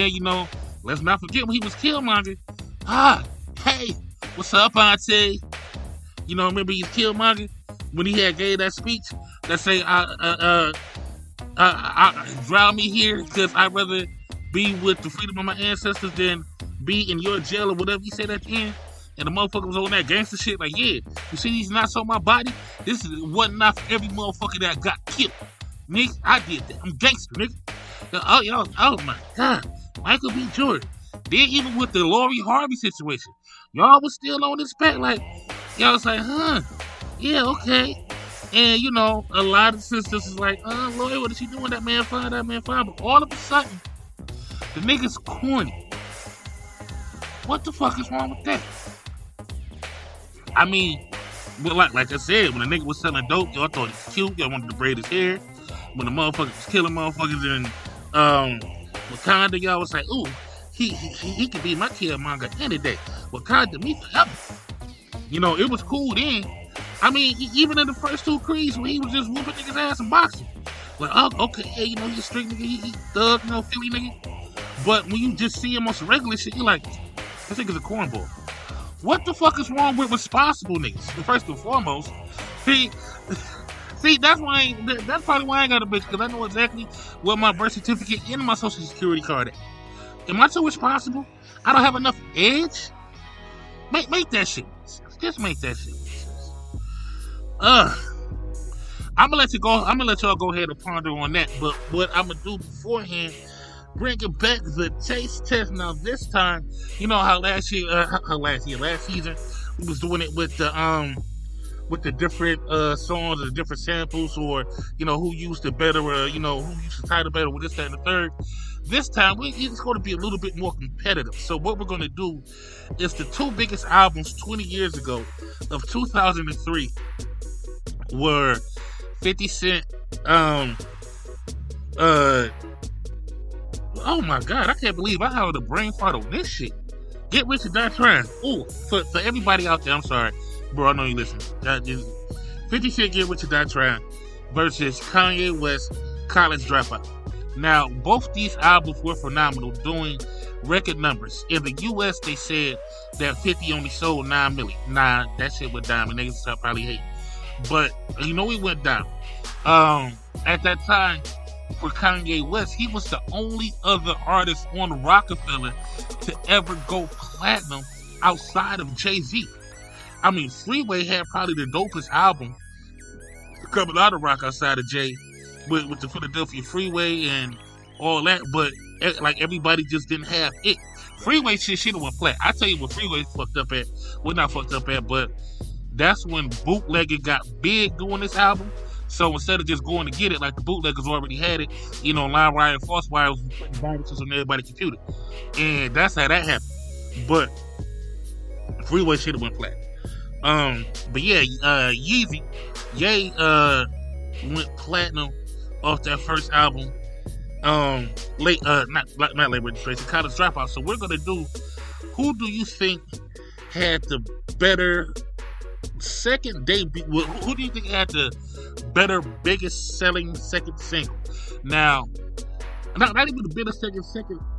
you know, let's not forget when he was Killmonger. Ah, hey, what's up, Auntie? You know, remember he's Killmonger when he had gave that speech that say, drown me here because I'd rather be with the freedom of my ancestors than be in your jail or whatever he said at the end. And the motherfucker was on that gangster shit like, yeah, you see these knots on my body? This is one knot for every motherfucker that got killed. Nigga, I did that. I'm gangster, nigga. Oh my God. Michael B. Jordan. Then even with the Lori Harvey situation, y'all was still on this back like, y'all was like, huh, yeah, okay. And, you know, a lot of sisters is like, Lori, what is she doing? That man fine. But all of a sudden, the nigga's corny. What the fuck is wrong with that? I mean, well, like I said, when the nigga was selling dope, y'all thought he was cute. Y'all wanted to braid his hair. When the motherfucker was killing motherfuckers in Wakanda, y'all was like, ooh, he could be my Killmonger any day. Wakanda, me forever. You know, it was cool then. I mean, even in the first two Creeds, when he was just whooping niggas' ass and boxing. Like, oh, okay, hey, you know, he's a street nigga, he thug, you know, Philly nigga. But when you just see him on some regular shit, you're like, this nigga's a cornball. What the fuck is wrong with responsible niggas? First and foremost, see, that's probably why I ain't got a bitch, because I know exactly what my birth certificate and my social security card is. Am I too responsible? I don't have enough edge? Make that shit. Just make that shit. I'm gonna let you go. I'm gonna let y'all go ahead and ponder on that. But what I'm gonna do beforehand, bringing back the taste test. Now this time, you know how last season we was doing it with the different songs, the different samples, or you know who used the better, you know who used the title better with this, that, and the third. This time it's going to be a little bit more competitive. So what we're going to do is the two biggest albums 20 years ago of 2003 were 50 Cent. Oh my God, I can't believe I had a brain fart on this shit. Get Rich or Die Trying. Ooh, for everybody out there, I'm sorry, bro. I know you listen. 50 Cent Get Rich or Die Trying versus Kanye West College Dropout. Now, both these albums were phenomenal, doing record numbers. In the U.S., they said that 50 only sold 9 million. Nah, that shit went down, and niggas probably hate. But, you know, it went down. At that time, for Kanye West, he was the only other artist on Rockefeller to ever go platinum outside of Jay-Z. I mean, Freeway had probably the dopest album coming out of rock outside of Jay. With the Philadelphia Freeway and all that, but like everybody just didn't have it. Freeway shit went flat. I tell you what Freeway fucked up at. Well, not fucked up at, but that's when bootlegging got big doing this album. So instead of just going to get it, like the bootleggers already had it, you know, LimeWire and FalseWire was putting viruses on everybody's computer, and that's how that happened. But Freeway shit went flat. But yeah, Ye went platinum off that first album, not late registration, College Dropout. So we're gonna do, who do you think had the better second debut? Who do you think had the better, biggest selling second single? Now, not even the biggest second,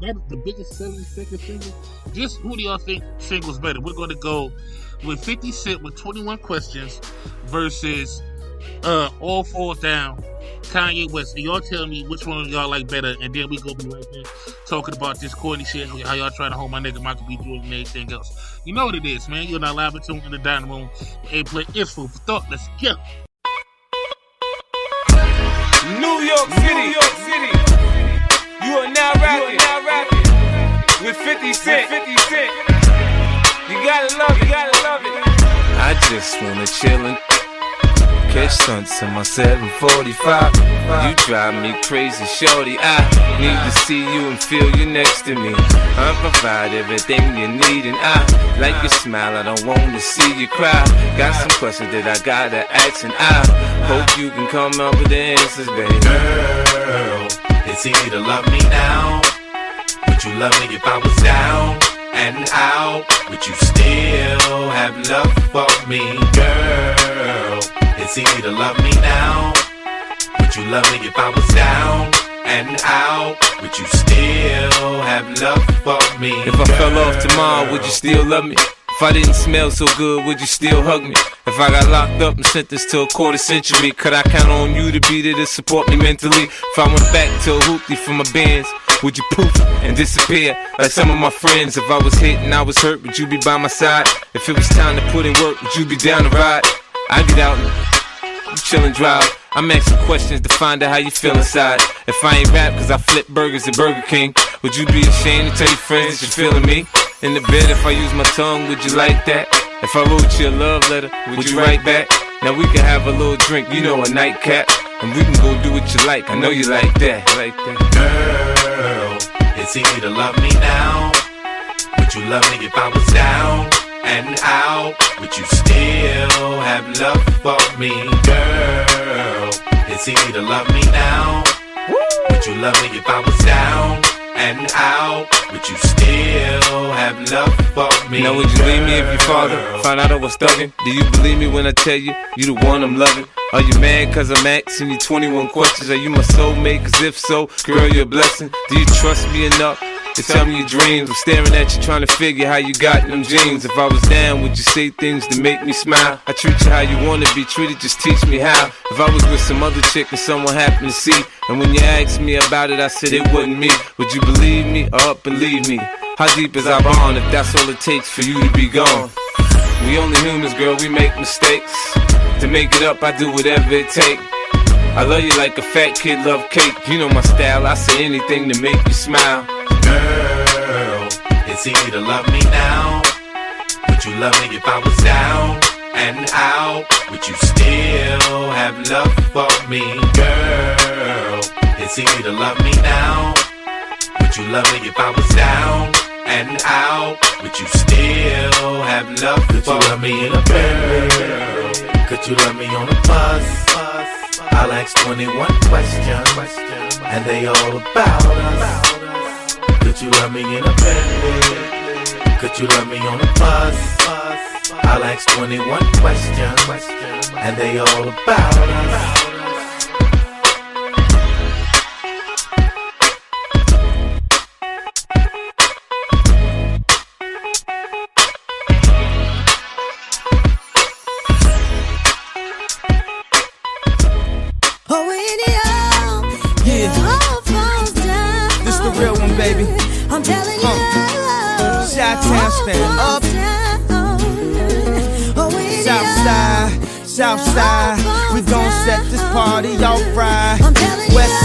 not the biggest selling second single. Just who do y'all think singles better? We're gonna go with 50 Cent with 21 Questions versus All Falls Down, Kanye West. And y'all tell me which one of y'all like better, and then we gonna be right there talking about this corny shit, how y'all trying to hold my nigga Michael B. Jordan and everything else. You know what it is, man. You're not live and tuned in the dining room. A-Play is food for thought. Let's go. New York City. You are now rapping with 50 Cent. You gotta love it. I just wanna chillin', catch stunts in my 745. You drive me crazy, shorty. I need to see you and feel you next to me. I provide everything you need, and I like your smile. I don't want to see you cry. Got some questions that I gotta ask, and I hope you can come up with the answers, baby. Girl, it's easy to love me now. Would you love me if I was down and out? Would you still have love for me, girl? It's easy to love me now. Would you love me if I was down and out, would you still have love for me? If I fell off tomorrow, would you still love me? If I didn't smell so good, would you still hug me? If I got locked up and sentenced to a quarter century, could I count on you to be there to support me mentally? If I went back to a hoopty for my bands, would you poof and disappear like some of my friends? If I was hit and I was hurt, would you be by my side? If it was time to put in work, would you be down to ride? I'd get out and chill and drive. I'm asking questions to find out how you feel inside. If I ain't rap cause I flip burgers at Burger King, would you be ashamed to tell your friends that you're feeling me? In the bed, if I use my tongue, would you like that? If I wrote you a love letter, would you write back? Now we can have a little drink, you know, a nightcap, and we can go do what you like. I know you like that. Girl, it's easy to love me now. Would you love me if I was down and out? Would you still have love for me? Girl, it's easy to love me now. Would you love me if I was down and out? Would you still have love for me? Now would you leave me if your father found out I was thugging? Do you believe me when I tell you, you the one I'm loving? Are you mad cause I'm asking you 21 questions? Are you my soulmate? Cause if so, girl, you're a blessing. Do you trust me enough to tell me your dreams? I'm staring at you trying to figure how you got them jeans. If I was down, would you say things to make me smile? I treat you how you wanna be treated, just teach me how. If I was with some other chick and someone happened to see, and when you asked me about it, I said it wasn't me, would you believe me or up and leave me? How deep is our bond if that's all it takes for you to be gone? We only humans, girl, we make mistakes. To make it up, I do whatever it takes. I love you like a fat kid love cake. You know my style, I say anything to make you smile. Girl, it's easy to love me now. Would you love me if I was down and out? Would you still have love for me? Girl, it's easy to love me now. Would you love me if I was down and out? Would you still have love for me? Could you love me in a Bentley? Could you love me on a bus? I'll ask 21 questions, and they all about us. Could you love me in a Bentley? Could you love me on a bus? I'll ask 21 questions, and they all about us. Baby, I'm telling you, Chi-Town stand up. South side, we gon' set this party off right. West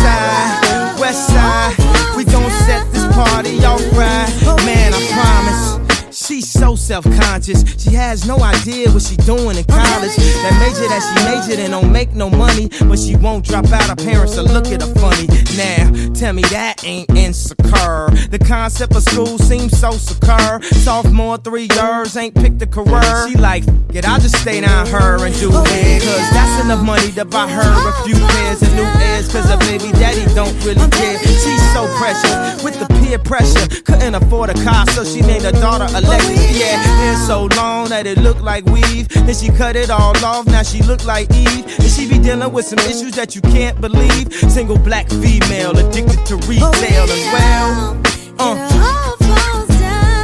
side, we gon' set this party off right. Man, I promise. She's so self-conscious, she has no idea what she doing in college. That major that she majored in don't make no money, but she won't drop out, her parents will look at her funny. Now, tell me that ain't insecure. The concept of school seems so secure. Sophomore 3 years, ain't picked a career. She like, it, I'll just stay down her and do it, cause that's enough money to buy her a few pairs of new ears, cause her baby daddy don't really care. She's so precious, with the peer pressure, couldn't afford a car, so she named her daughter Alexis. Yeah, hair so long that it looked like weave. Then she cut it all off, now she look like Eve. And she be dealing with some issues that you can't believe. Single black female, addicted to retail as well.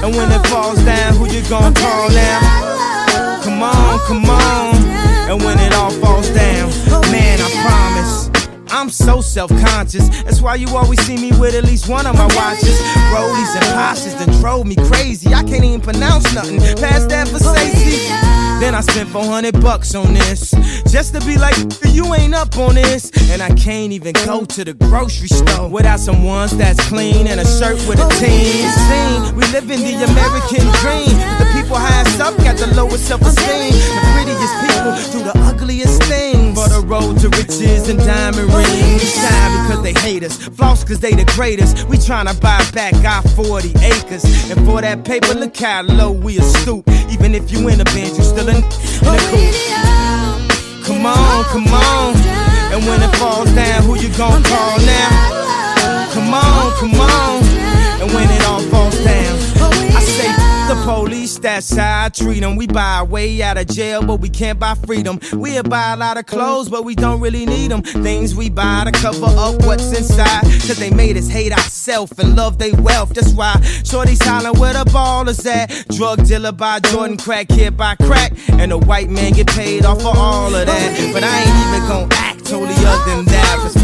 And when it falls down, who you gon' call now? Come on. And when it all falls down, man, I promise, I'm so self-conscious. That's why you always see me with at least one of my watches. Rollies and Porsches done drove me crazy. I can't even pronounce nothing past that for Stacey. Then I spent $400 on this, just to be like, you ain't up on this. And I can't even go to the grocery store without some ones that's clean and a shirt with a team. See, we live in the American dream. The people highest up got the lowest self-esteem. The prettiest people do the ugliest things. For the road to riches and diamond rings. Shine because they hate us, floss cause they the greatest. We tryna buy back our 40 acres. And for that paper, look how low we'll stoop. Even if you in a Benz, you still in the coupe. Come on. And when it falls down, who you gon' call now? Come on. And when it all falls down, I say the police. least that's how I treat them. We buy our way out of jail, but we can't buy freedom. We'll buy a lot of clothes, but we don't really need them. Things we buy to cover up what's inside, cause they made us hate ourselves and love they wealth. That's why shorty's hollering where the ballers at. Drug dealer by Jordan, crack kid by crack, and the white man get paid off for all of that. But I ain't even gon' act totally other than that.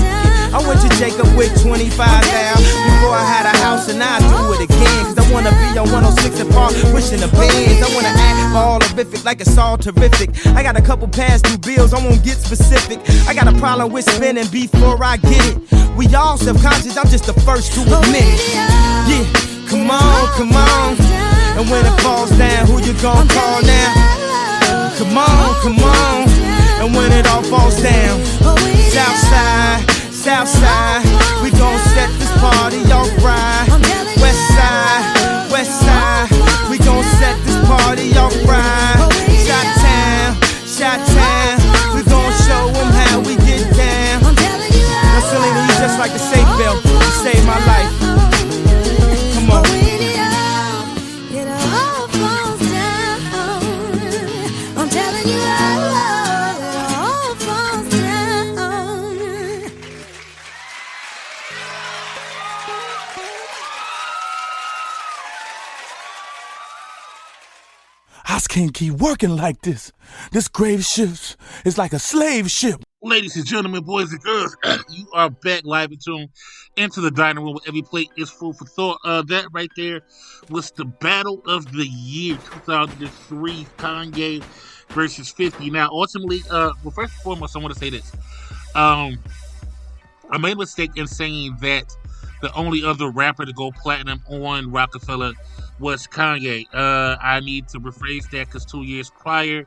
I went to Jacob with 25 down before I had a house, and I do it again. Cause I wanna be on 106 and Park, pushing the bands. I wanna act all horrific like it's all terrific. I got a couple past due bills, I won't get specific. I got a problem with spending before I get it. We all self-conscious, I'm just the first to admit it. Yeah, come on, come on. And when it falls down, who you gon' call now? Come on, come on. And when it all falls down, Southside, Southside, we gon' set this party off right. Westside, Westside, we gon' set this party off right. Shot-town, Shot-town, we gon' show them how we get down. Now Selena, you just like a safe belt, you saved my life. Come on. I can't keep working like this. This grave ship is like a slave ship. Ladies and gentlemen, boys and girls, you are back live and tuned into the dining room where every plate is full for thought. That right there was the battle of the year 2003, Kanye versus 50. Now, ultimately, well, first and foremost, I want to say this. I made a mistake in saying that the only other rapper to go platinum on Rockefeller was Kanye. I need to rephrase that because 2 years prior,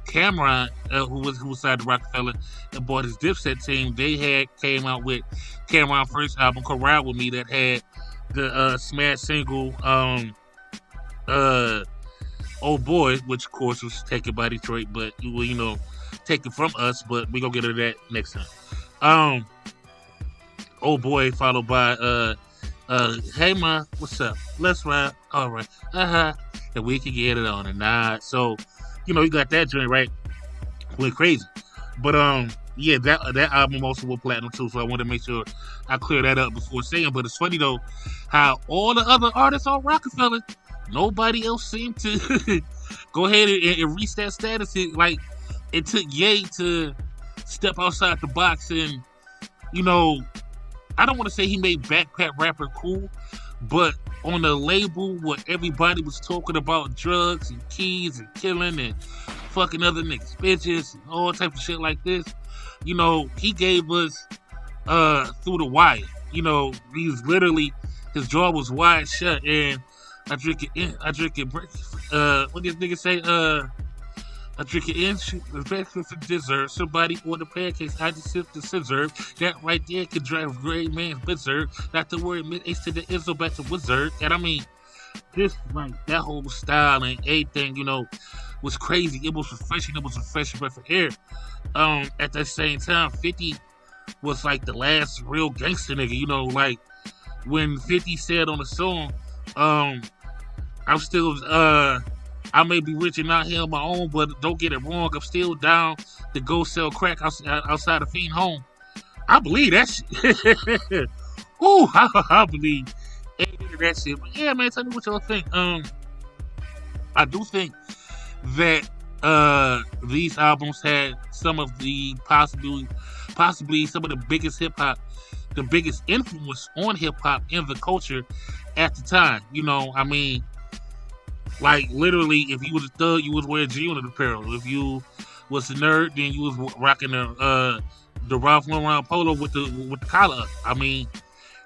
Cameron, who signed to Rockefeller and bought his Dipset team, they had came out with Cameron's first album, Corral With Me, that had the smash single Oh Boy, which of course was taken by Detroit, but you know, taken from us, but we gonna get into that next time. Oh Boy, followed by Hey Ma, what's up? Let's ride. All right. And we can get it on or not. So, you know, you got that joint, right? Went crazy. But yeah, that album also went platinum too, so I want to make sure I clear that up before saying. But it's funny though how all the other artists on Rockefeller, nobody else seemed to go ahead and reach that status. It took Ye to step outside the box and, you know, I don't want to say he made backpack rapper cool, but on the label where everybody was talking about drugs and keys and killing and fucking other niggas' bitches and all type of shit like this, you know, he gave us Through the Wire. You know, he was literally, his jaw was wide shut, and I drink it, what did this nigga say? I drink it in, breakfast for dessert. Somebody order pancakes, I just sip the scissor. That right there could drive a great man's berserk. Not to worry, mid-ace to the Izzo back to Wizard. And I mean, this, like, that whole style and everything, you know, was crazy. It was refreshing. It was a fresh breath of air. At that same time, 50 was like the last real gangster nigga. You know, like, when 50 said on the song, I'm still, I may be rich and not here on my own, but don't get it wrong, I'm still down to go sell crack outside of Fiend home. I believe that shit. Ooh, I believe that shit. But yeah, man, tell me what y'all think. I do think that these albums had some of the possibly some of the biggest hip hop, the biggest influence on hip hop in the culture at the time. You know, I mean, like, literally, if you was a thug, you was wearing G-Unit apparel. If you was a nerd, then you was rocking the Ralph Lauren polo with the collar up. I mean,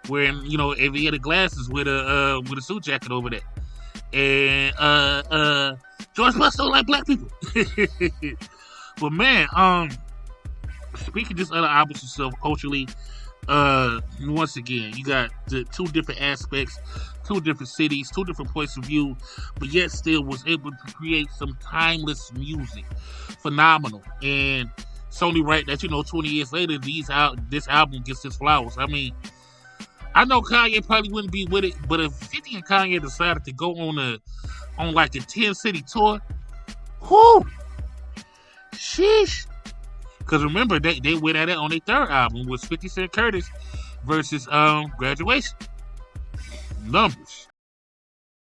wearing, you know, aviator glasses with a suit jacket over there. And George Bush don't like black people. But man, speaking just other albums and stuff culturally, once again, you got the two different aspects, two different cities, two different points of view, but yet still was able to create some timeless music. Phenomenal. And it's only right that, you know, 20 years later, this album gets its flowers. I mean, I know Kanye probably wouldn't be with it, but if 50 and Kanye decided to go on on like a 10-city tour. Whoo! Sheesh. Because remember, they went at it on their third album with 50 Cent Curtis versus Graduation. Numbers.